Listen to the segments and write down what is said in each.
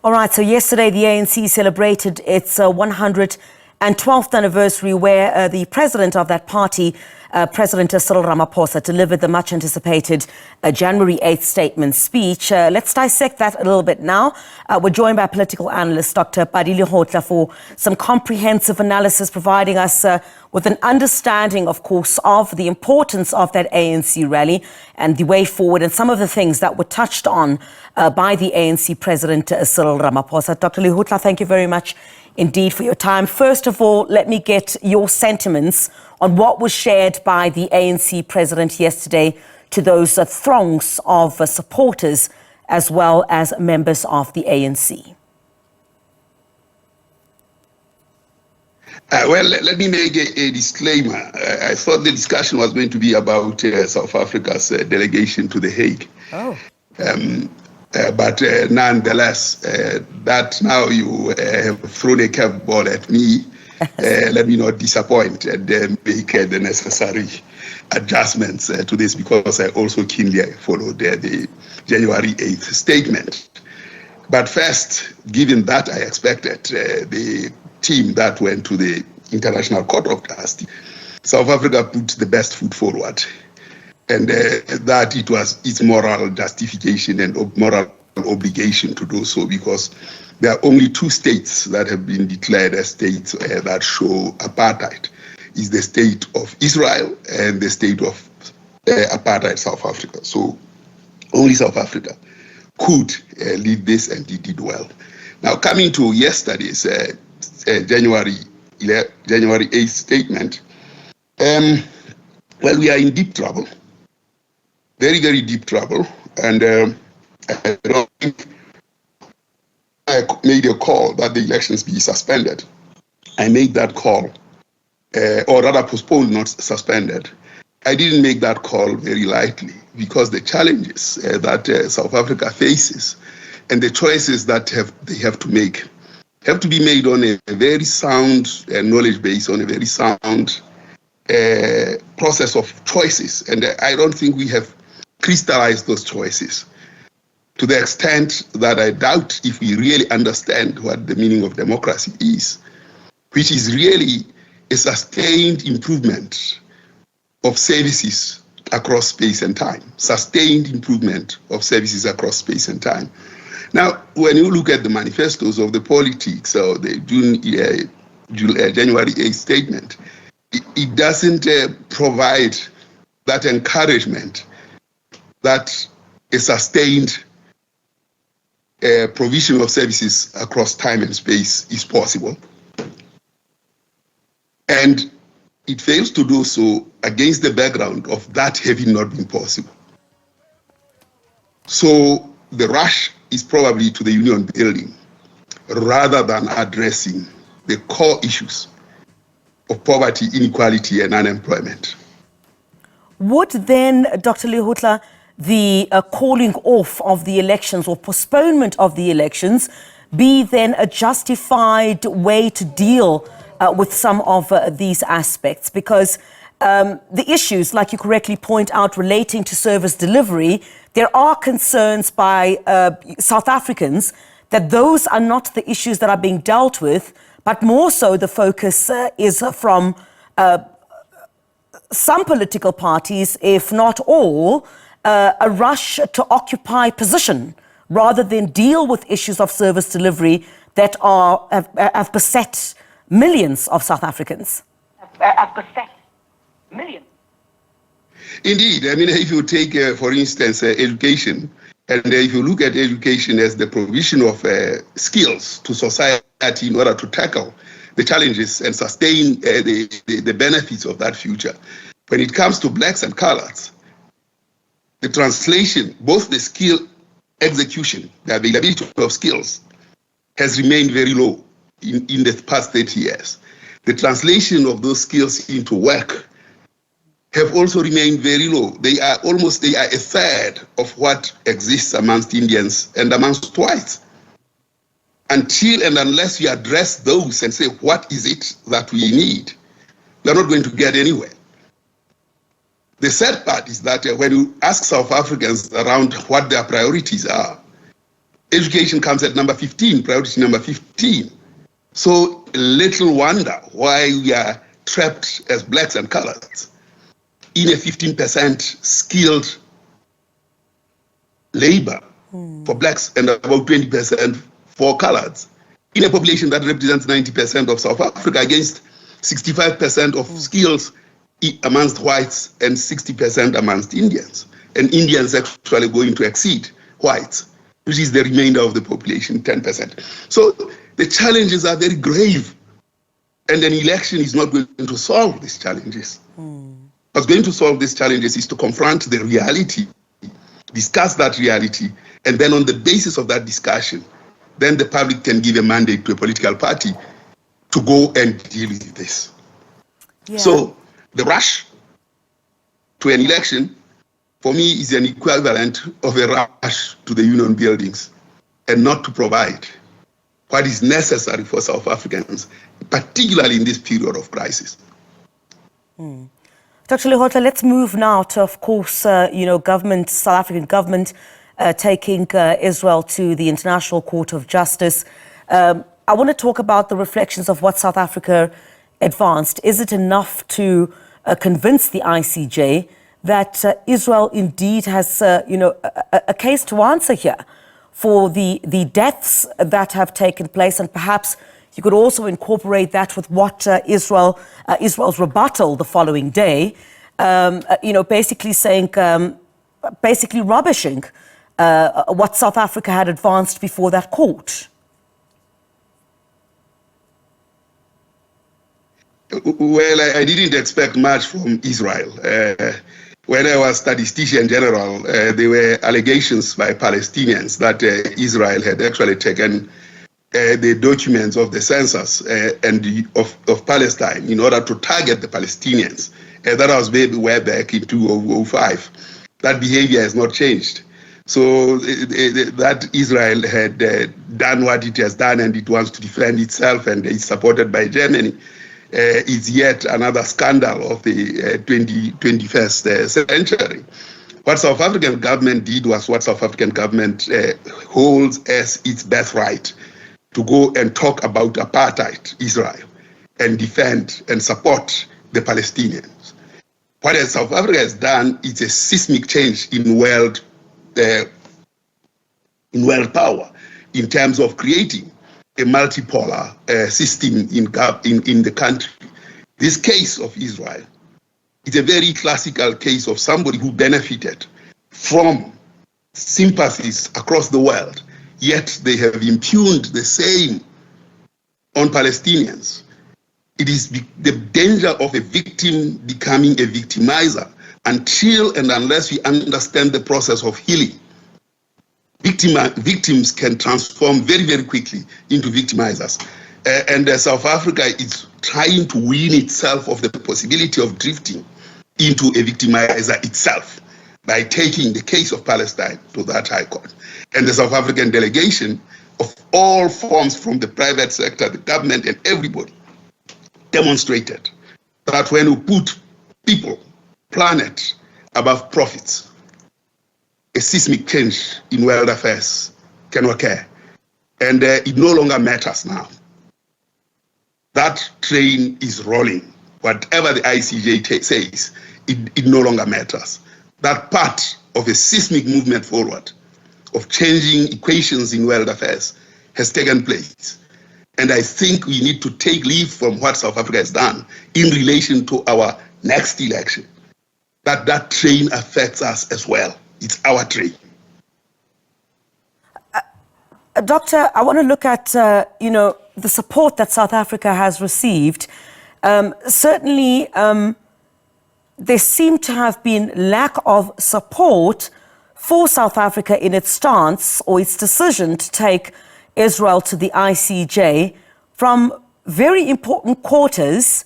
All right, so yesterday the ANC celebrated its 112th anniversary where the president of that party, President Cyril Ramaphosa, delivered the much-anticipated January 8th statement speech. Let's dissect that a little bit now. We're joined by political analyst Dr Pali Lehohla for some comprehensive analysis, providing us with an understanding, of course, of the importance of that ANC rally and the way forward and some of the things that were touched on by the ANC President Cyril Ramaphosa. Dr Lehohla, thank you very much indeed for your time. First of all, let me get your sentiments on what was shared by the ANC President yesterday to those throngs of supporters as well as members of the ANC. Well, let me make a disclaimer. I thought the discussion was going to be about South Africa's delegation to The Hague. Oh. But nonetheless, that now you have thrown a curveball at me. Let me not disappoint and make the necessary adjustments to this, because I also keenly followed the January 8th statement. But first, given that I expected the team that went to the International Court of Justice, South Africa put the best foot forward, and that it was its moral justification and moral obligation to do so, because there are only two states that have been declared as states that show apartheid. Is the state of Israel and the state of apartheid South Africa. So only South Africa could lead this, and it did well. Now, coming to yesterday's January 8th statement, well, we are in deep trouble, very, very deep trouble, and I don't think I made a call that the elections be suspended. I made that call, or rather postponed, not suspended. I didn't make that call very lightly, because the challenges that South Africa faces and the choices that they have to make have to be made on a very sound knowledge base, on a very sound process of choices. And I don't think we have crystallized those choices to the extent that I doubt if we really understand what the meaning of democracy is, which is really a sustained improvement of services across space and time, sustained improvement of services across space and time. Now, when you look at the manifestos of the politics or the January 8th statement, it doesn't provide that encouragement that a sustained provision of services across time and space is possible. And it fails to do so against the background of that having not been possible. So the rush is probably to the union building rather than addressing the core issues of poverty, inequality, and unemployment. Would then, Dr. Lehohla, the calling off of the elections or postponement of the elections be then a justified way to deal with some of these aspects? Because the issues, like you correctly point out, relating to service delivery, there are concerns by South Africans that those are not the issues that are being dealt with, but more so the focus is from some political parties, if not all, a rush to occupy position rather than deal with issues of service delivery that have beset millions of South Africans. Millions. Indeed. I mean, if you take, for instance, education, and if you look at education as the provision of skills to society in order to tackle the challenges and sustain the benefits of that future, when it comes to blacks and colors, the translation, both the skill execution, the availability of skills, has remained very low in the past 30 years. The translation of those skills into work have also remained very low. They are a third of what exists amongst Indians and amongst whites. Until and unless you address those and say, what is it that we need, we are not going to get anywhere. The sad part is that when you ask South Africans around what their priorities are, Education comes at number 15, priority number 15. So little wonder why we are trapped as blacks and coloreds in a 15% skilled labor for blacks and about 20% for coloreds in a population that represents 90% of South Africa against 65% of skills amongst whites and 60% amongst Indians. And Indians actually going to exceed whites, which is the remainder of the population, 10%. So the challenges are very grave, and an election is not going to solve these challenges. What's going to solve these challenges is to confront the reality, discuss that reality, and then on the basis of that discussion, then the public can give a mandate to a political party to go and deal with this. Yeah. So the rush to an election, for me, is an equivalent of a rush to the union buildings and not to provide what is necessary for South Africans, particularly in this period of crisis. Dr. Lehohla, let's move now to, of course, South African government taking Israel to the International Court of Justice. I want to talk about the reflections of what South Africa advanced. Is it enough to convince the ICJ that Israel indeed has, a case to answer here for the deaths that have taken place, and perhaps you could also incorporate that with what Israel's rebuttal the following day, basically saying, basically rubbishing what South Africa had advanced before that court? Well, I didn't expect much from Israel. When I was statistician general, there were allegations by Palestinians that Israel had actually taken the documents of the census of Palestine in order to target the Palestinians. That was way back in 2005. That behavior has not changed. So that Israel had done what it has done and it wants to defend itself and is supported by Germany is yet another scandal of the 21st century. What South African government did was what South African government holds as its birthright, to go and talk about apartheid Israel and defend and support the Palestinians. What South Africa has done is a seismic change in world power in terms of creating a multipolar system in the country. This case of Israel is a very classical case of somebody who benefited from sympathies across the world, yet they have impugned the same on Palestinians. It is the danger of a victim becoming a victimizer until and unless we understand the process of healing. Victims can transform very, very quickly into victimizers. And South Africa is trying to wean itself of the possibility of drifting into a victimizer itself by taking the case of Palestine to that high court. And the South African delegation of all forms, from the private sector, the government, and everybody, demonstrated that when we put people, planet above profits, a seismic change in world affairs can occur. And it no longer matters now. That train is rolling. Whatever the ICJ says, it no longer matters. That part of a seismic movement forward, of changing equations in world affairs, has taken place. And I think we need to take leave from what South Africa has done in relation to our next election. That train affects us as well. It's our train. Doctor, I want to look at, the support that South Africa has received. Certainly, there seemed to have been lack of support for South Africa in its stance or its decision to take Israel to the ICJ from very important quarters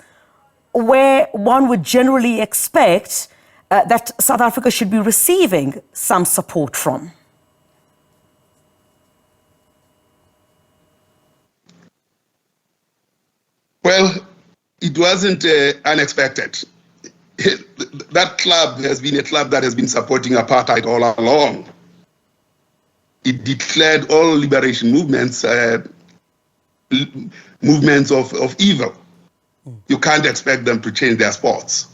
where one would generally expect that South Africa should be receiving some support from. Well, it wasn't unexpected. That club has been a club that has been supporting apartheid all along. it declared all liberation movements movements of evil. You can't expect them to change their spots.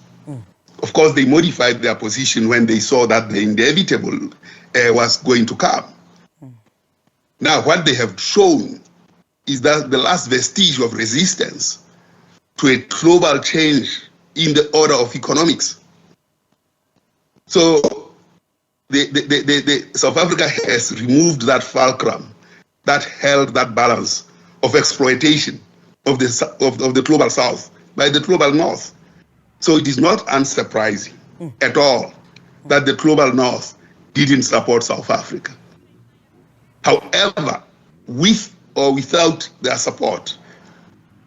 Of course, they modified their position when they saw that the inevitable was going to come. Now, what they have shown is that the last vestige of resistance to a global change in the order of economics. So South Africa has removed that fulcrum that held that balance of exploitation of the global South by the global North. So it is not unsurprising at all that the global North didn't support South Africa. However, with or without their support,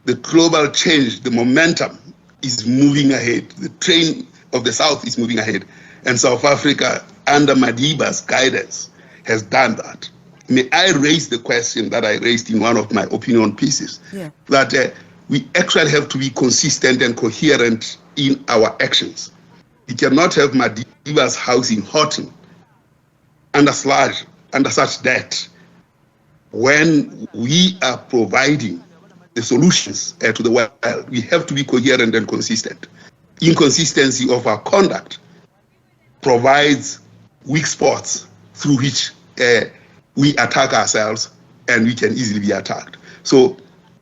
the global change, the momentum is moving ahead. The train of the South is moving ahead. And South Africa, under Madiba's guidance, has done that. May I raise the question that I raised in one of my opinion pieces, that we actually have to be consistent and coherent in our actions. We cannot have Madiba's house in Horton under such debt when we are providing the solutions to the world. We have to be coherent and consistent. Inconsistency of our conduct provides weak spots through which we attack ourselves, and we can easily be attacked. So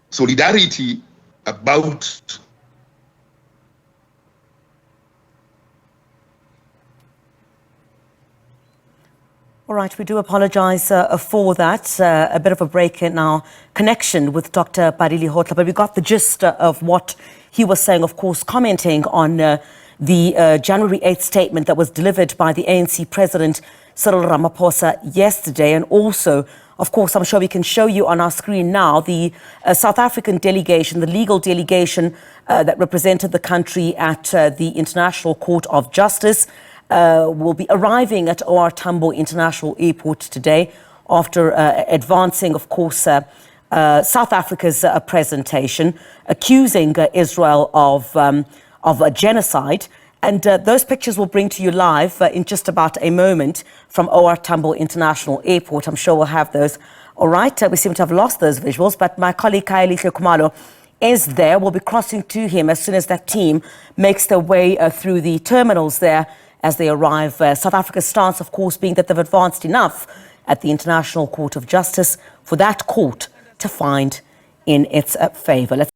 solidarity about All right, we do apologize for that. A bit of a break in our connection with Dr. Pali Lehohla, but we got the gist of what he was saying, of course, commenting on the January 8th statement that was delivered by the ANC President Cyril Ramaphosa yesterday. And also, of course, I'm sure we can show you on our screen now, the South African delegation, the legal delegation that represented the country at the International Court of Justice, will be arriving at OR Tambo International Airport today after advancing, of course, South Africa's presentation, accusing Israel of a genocide. And those pictures we'll bring to you live in just about a moment from OR Tambo International Airport. I'm sure we'll have those. All right, we seem to have lost those visuals, but my colleague Kaelihle Khumalo is there. We'll be crossing to him as soon as that team makes their way through the terminals there as they arrive. South Africa's stance, of course, being that they've advanced enough at the International Court of Justice for that court to find in its favor.